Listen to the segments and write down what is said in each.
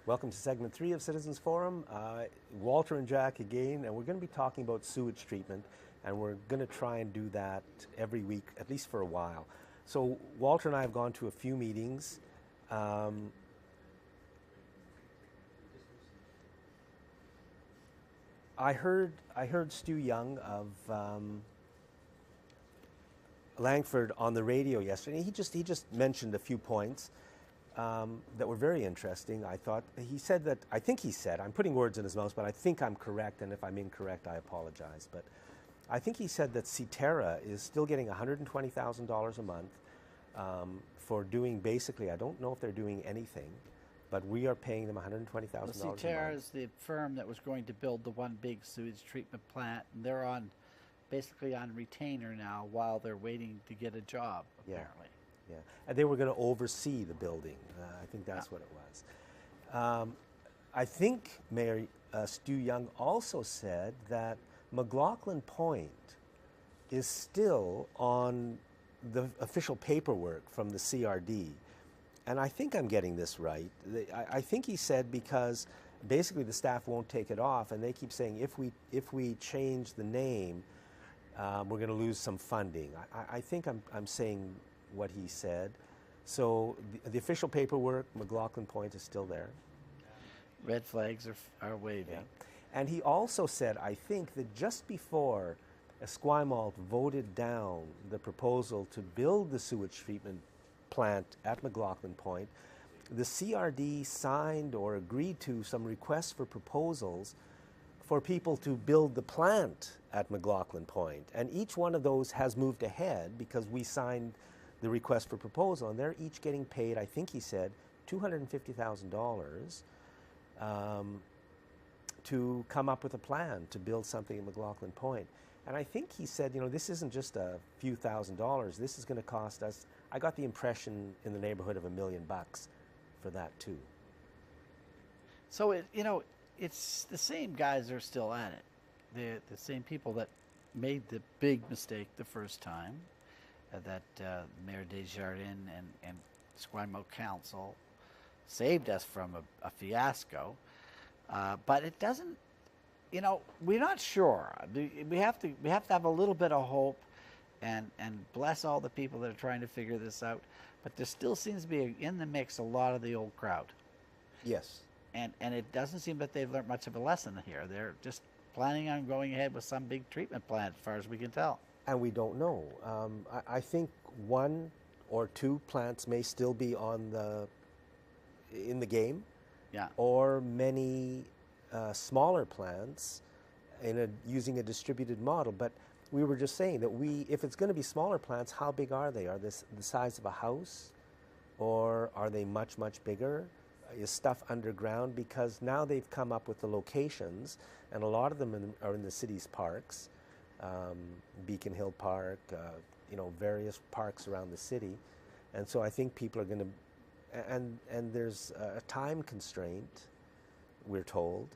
Welcome to segment 3 of Citizens Forum. Walter and Jack again, and we're going to be talking about sewage treatment, and we're going to try and do that every week, at least for a while. So Walter and I have gone to a few meetings. I heard Stu Young of Langford on the radio yesterday. He just mentioned a few points that were very interesting. I thought he said that, I think he said, I'm putting words in his mouth, but I think I'm correct, and if I'm incorrect, I apologize. But I think he said that Cetera is still getting $120,000 a month for doing basically, I don't know if they're doing anything, but we are paying them $120,000 a month. Cetera is the firm that was going to build the one big sewage treatment plant, and they're basically on retainer now while they're waiting to get a job, apparently. Yeah, and they were going to oversee the building. I think that's what it was. I think Mayor Stu Young also said that McLoughlin Point is still on the official paperwork from the CRD. And I think I'm getting this right. I think he said because basically the staff won't take it off, and they keep saying if we change the name, we're going to lose some funding. I think I'm saying what he said. So the official paperwork, McLoughlin Point is still there. Red flags are waving. Yeah. And he also said, I think, that just before Esquimalt voted down the proposal to build the sewage treatment plant at McLoughlin Point, the CRD signed or agreed to some requests for proposals for people to build the plant at McLoughlin Point. And each one of those has moved ahead because we signed the request for proposal, and they're each getting paid, I think he said, $250,000 to come up with a plan to build something at McLoughlin Point. And I think he said, you know, this isn't just a few $1,000s. This is going to cost us, I got the impression, in the neighborhood of $1 million for that too. So, it's the same guys that are still at it. They're the same people that made the big mistake the first time, that Mayor Desjardins and Esquimalt Council saved us from a fiasco. But it doesn't, we're not sure. We have to have a little bit of hope and bless all the people that are trying to figure this out. But there still seems to be in the mix a lot of the old crowd. Yes. And it doesn't seem that they've learned much of a lesson here. They're just planning on going ahead with some big treatment plant, as far as we can tell. And we don't know. I think one or two plants may still be in the game. Yeah. Or many smaller plants using a distributed model. But we were just saying that if it's going to be smaller plants, how big are they? Are they the size of a house, or are they much, much bigger? Is stuff underground? Because now they've come up with the locations, and a lot of them are in the city's parks, Beacon Hill Park, various parks around the city. And so I think people are going to, and there's a time constraint, we're told.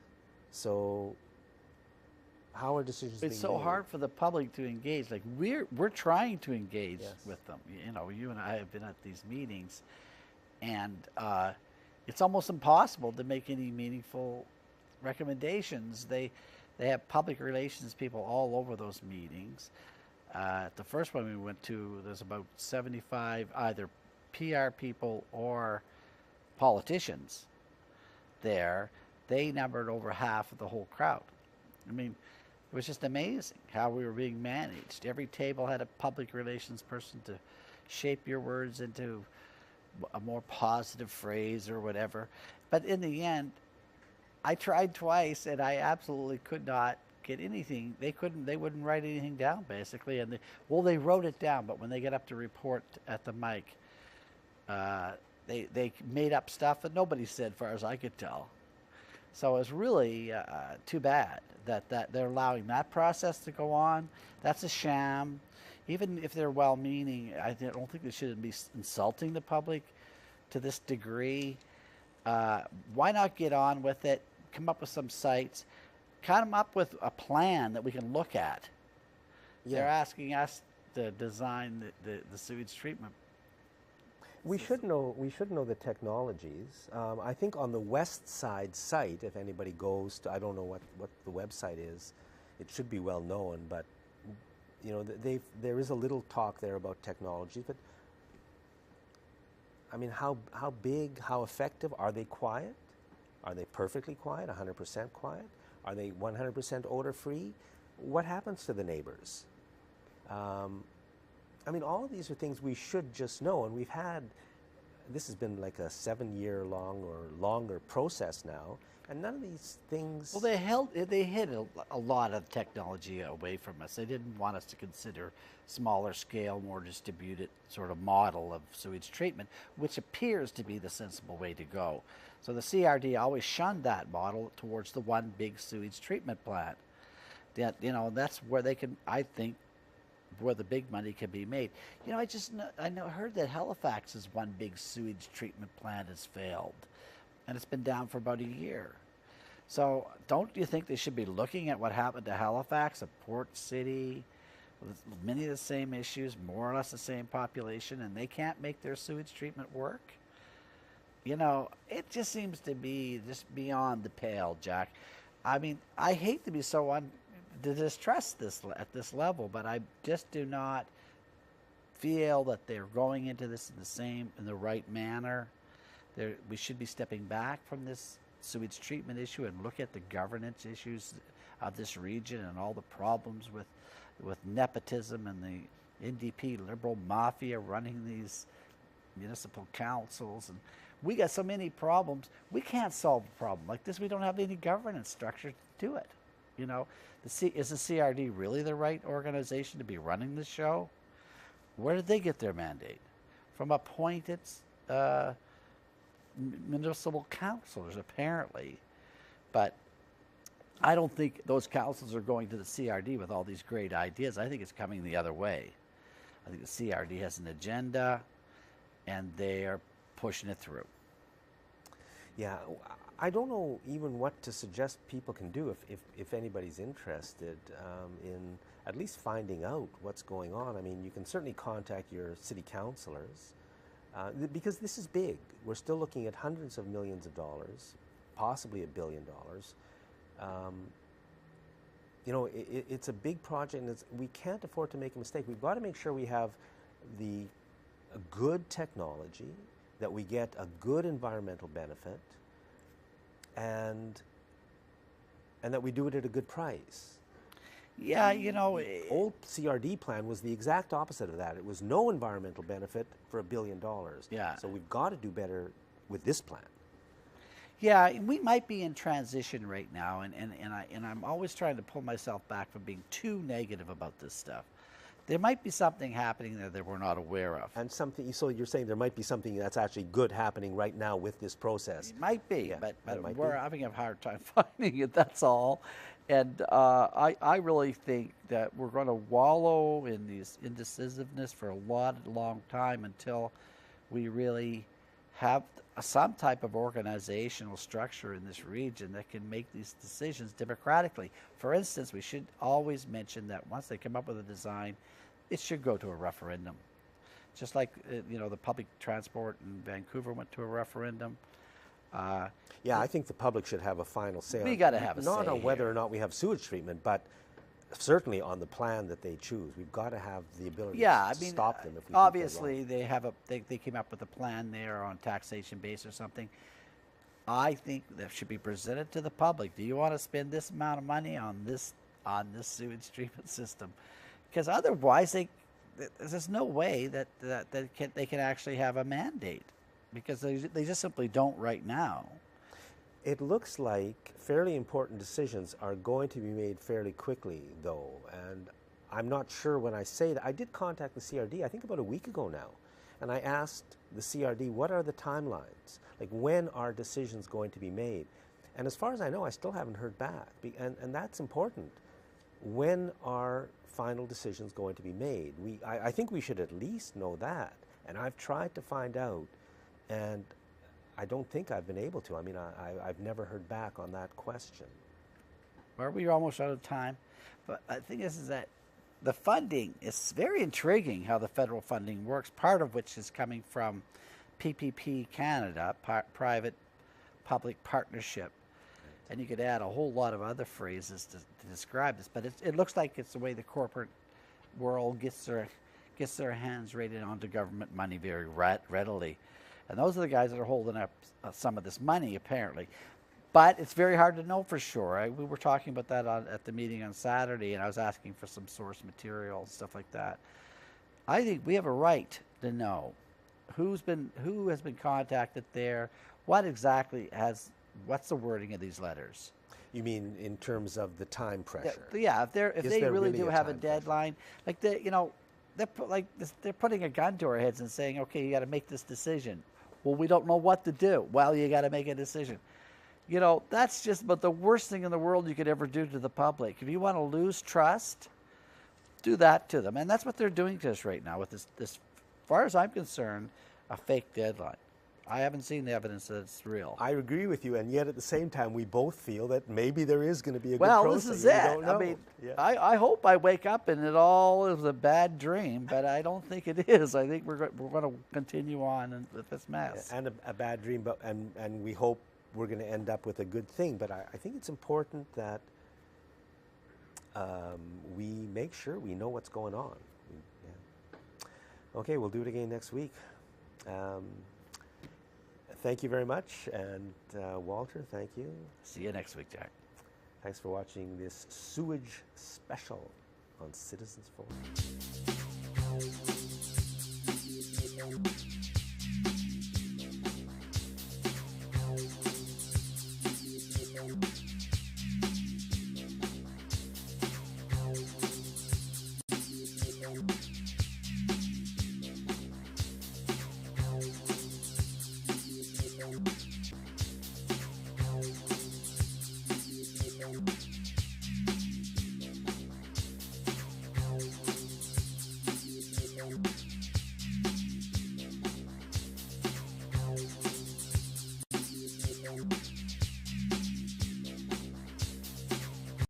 So how are decisions being made? It's so hard for the public to engage. Like we're trying to engage with them. You and I have been at these meetings, and it's almost impossible to make any meaningful recommendations. They have public relations people all over those meetings. The first one we went to, there's about 75 either PR people or politicians there. They numbered over half of the whole crowd. I mean, it was just amazing how we were being managed. Every table had a public relations person to shape your words into a more positive phrase or whatever. But in the end, I tried twice, and I absolutely could not get anything. They wouldn't write anything down, basically. And they wrote it down, but when they get up to report at the mic, they made up stuff that nobody said, as far as I could tell. So it's really too bad that they're allowing that process to go on. That's a sham. Even if they're well-meaning, I don't think they should be insulting the public to this degree. Why not get on with it, come up with some sites, come up with a plan that we can look at. Yeah. They're asking us to design the sewage treatment We should know. We should know the technologies. I think on the west side site, if anybody goes to, I don't know what the website is. It should be well known, but you know, there is a little talk there about technology. But I mean, how big, how effective are they? Quiet? Are they perfectly quiet? 100% quiet? Are they 100% odor free? What happens to the neighbors? I mean, all of these are things we should just know, and we've had, this has been like a 7-year long or longer process now, and none of these things... Well, they hid a lot of technology away from us. They didn't want us to consider smaller scale, more distributed sort of model of sewage treatment, which appears to be the sensible way to go. So the CRD always shunned that model towards the one big sewage treatment plant. That, you know, that's where they can, I think, where the big money can be made. You know, I heard that Halifax's one big sewage treatment plant has failed, and it's been down for about a year. So don't you think they should be looking at what happened to Halifax, a port city, with many of the same issues, more or less the same population, and they can't make their sewage treatment work? You know, it just seems to be just beyond the pale, Jack. I mean, I hate to be so to distrust this at this level, but I just do not feel that they're going into this in the right manner. We should be stepping back from this sewage treatment issue and look at the governance issues of this region and all the problems with nepotism and the NDP liberal mafia running these municipal councils. And we got so many problems. We can't solve a problem like this. We don't have any governance structure to do it. You know, is the CRD really the right organization to be running the show? Where did they get their mandate? From appointed municipal councilors, apparently. But I don't think those councils are going to the CRD with all these great ideas. I think it's coming the other way. I think the CRD has an agenda, and they are pushing it through. Yeah, I don't know even what to suggest people can do if anybody's interested in at least finding out what's going on. I mean, you can certainly contact your city councilors because this is big. We're still looking at hundreds of millions of dollars, possibly $1 billion. You know, it's a big project, and we can't afford to make a mistake. We've got to make sure we have a good technology, that we get a good environmental benefit, and that we do it at a good price. Yeah, you know, the old CRD plan was the exact opposite of that. It was no environmental benefit for $1 billion. Yeah. So we've got to do better with this plan. Yeah, we might be in transition right now, and I'm always trying to pull myself back from being too negative about this stuff. There might be something happening there that we're not aware of. And something, so you're saying there might be something that's actually good happening right now with this process. It might be, yeah, but we're having a hard time finding it, that's all. And I really think that we're going to wallow in this indecisiveness for a long time until we really have some type of organizational structure in this region that can make these decisions democratically. For instance, we should always mention that once they come up with a design, it should go to a referendum. Just like you know, the public transport in Vancouver went to a referendum. Yeah, I think the public should have a final say. We got to have a say. Not on whether or not we have sewage treatment, but certainly on the plan that they choose. We've got to have the ability to stop them if we obviously they have they came up with a plan there on taxation base or something. I think that should be presented to the public. Do you want to spend this amount of money on this sewage treatment system? Because otherwise there's no way that they can actually have a mandate, because they just simply don't right now. It looks like fairly important decisions are going to be made fairly quickly, though, and I'm not sure when I say that. I did contact the CRD, I think about a week ago now, and I asked the CRD, what are the timelines? Like, when are decisions going to be made? And as far as I know, I still haven't heard back, and that's important. When are final decisions going to be made? I think we should at least know that, and I've tried to find out, and I don't think I've been able to. I mean, I've never heard back on that question. Well, we're almost out of time. But the thing is that the funding is very intriguing how the federal funding works, part of which is coming from PPP Canada, private public partnership. And you could add a whole lot of other phrases to describe this, but it looks like it's the way the corporate world gets their hands rated onto government money very readily. And those are the guys that are holding up some of this money, apparently. But it's very hard to know for sure. We were talking about that at the meeting on Saturday, and I was asking for some source material and stuff like that. I think we have a right to know who has been contacted there, what's the wording of these letters. You mean in terms of the time pressure? Yeah, if they really do have a deadline, they're putting a gun to our heads and saying, okay, you got to make this decision. Well, we don't know what to do. Well, you got to make a decision. That's just about the worst thing in the world you could ever do to the public. If you want to lose trust, do that to them. And that's what they're doing to us right now with this, as far as I'm concerned, a fake deadline. I haven't seen the evidence that it's real. I agree with you, and yet at the same time, we both feel that maybe there is going to be a good process. Well, this is it. I mean, I hope I wake up and it all is a bad dream, but I don't think it is. I think we're going to continue on with this mess. Yeah, and a bad dream, but and we hope we're going to end up with a good thing. But I think it's important that we make sure we know what's going on. Yeah. Okay, we'll do it again next week. Thank you very much, and Walter, thank you. See you next week, Jack. Thanks for watching this sewage special on Citizens Forum.